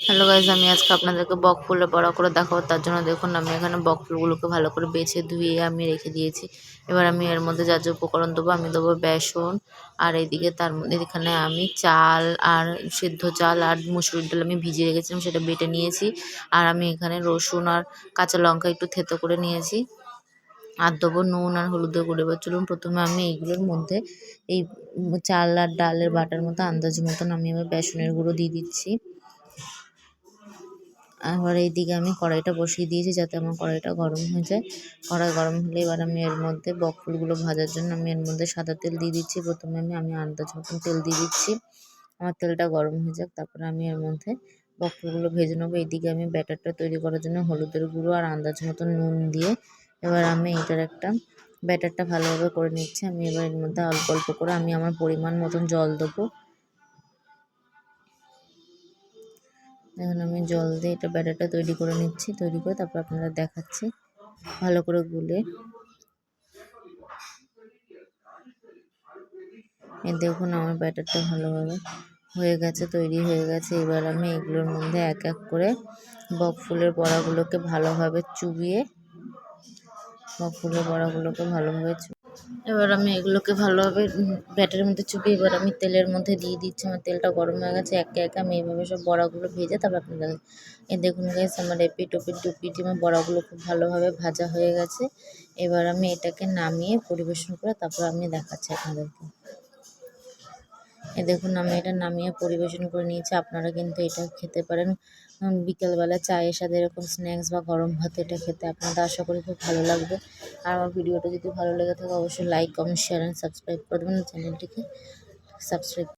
Hello guys, আমি আজকে আপনাদেরকে বক ফুলের বড়া করে দেখাবো। তার জন্য দেখুন আমি এখানে বক ফুলগুলোকে ভালো করে বেছে ধুয়ে আমি রেখে দিয়েছি। এবার আমি এর মধ্যে যা যা উপকরণ দেবো, আমি দেবো বেসন, আর এইদিকে তার মধ্যে এখানে আমি চাল আর সিদ্ধ চাল আর মুসুরির ডাল আমি ভিজিয়ে রেখেছিলাম, সেটা বেটে নিয়েছি। আর আমি এখানে রসুন আর কাঁচা লঙ্কা একটু থেতো করে নিয়েছি, আর দেবো নুন আর হলুদের গুঁড়ো। এবার চলুন প্রথমে আমি এইগুলোর মধ্যে এই চাল আর ডালের বাটার মতো আন্দাজ মতন আমি এবার বেসনের গুঁড়ো দিয়ে দিচ্ছি। আবার এইদিকে আমি কড়াইটা বসিয়ে দিয়েছি যাতে আমার কড়াইটা গরম হয়ে যায়। কড়াই গরম হলে এবার আমি এর মধ্যে বক ফুলগুলো ভাজার জন্য আমি এর মধ্যে সাদা তেল দিয়ে দিচ্ছি। প্রথমে আমি আন্দাজ মতন তেল দিয়ে দিচ্ছি। আমার তেলটা গরম হয়ে যাক, তারপরে আমি এর মধ্যে বক ফুলগুলো ভেজে নেবো। এইদিকে আমি ব্যাটারটা তৈরি করার জন্য হলুদের গুঁড়ো আর আন্দাজ মতন নুন দিয়ে এবার আমি এটার একটা ব্যাটারটা ভালোভাবে করে নিচ্ছি। আমি এবার এর মধ্যে অল্প অল্প করে আমি আমার পরিমাণ মতন জল দেবো। এখন আমি জল দিয়ে এটা ব্যাটারটা তৈরি করে নিচ্ছি, তৈরি করে তারপর আপনারা দেখাচ্ছি ভালো করে গুলে। এই দেখুন আমার ব্যাটারটা ভালোভাবে হয়ে গেছে, তৈরি হয়ে গেছে। এবার আমি এগুলোর মধ্যে এক এক করে বক ফুলের বড়াগুলোকে ভালোভাবে চুবিয়ে এবার আমি এগুলোকে ভালোভাবে ব্যাটারের মধ্যে চুবিয়ে এবার আমি তেলের মধ্যে দিয়ে দিচ্ছি। আমার তেলটা গরম হয়ে গেছে, একে একে আমি এইভাবে সব বড়াগুলো ভেজে তারপর আপনাদের দেখুন গাইস, আমার এপিট ওপিট দুপিট আমার বড়াগুলো খুব ভালোভাবে ভাজা হয়ে গেছে। এবার আমি এটাকে নামিয়ে পরিবেশন করে তারপর আমি দেখাচ্ছি আপনাদেরকে। দেখুন আমি এটা নামিয়ে পরিবেশন করে নিয়েছি। আপনারা কিন্তু এটা খেতে পারেন বিকেলবেলা চায়ের সাথে, এরকম স্ন্যাক্স বা গরম ভাত এটা খেতে আপনাদের আশা করি খুব ভালো লাগবে। আর আমার ভিডিওটা যদি ভালো লেগে থাকে অবশ্যই like, comment, share and subscribe করে দেবেন। চ্যানেলটিকে সাবস্ক্রাইব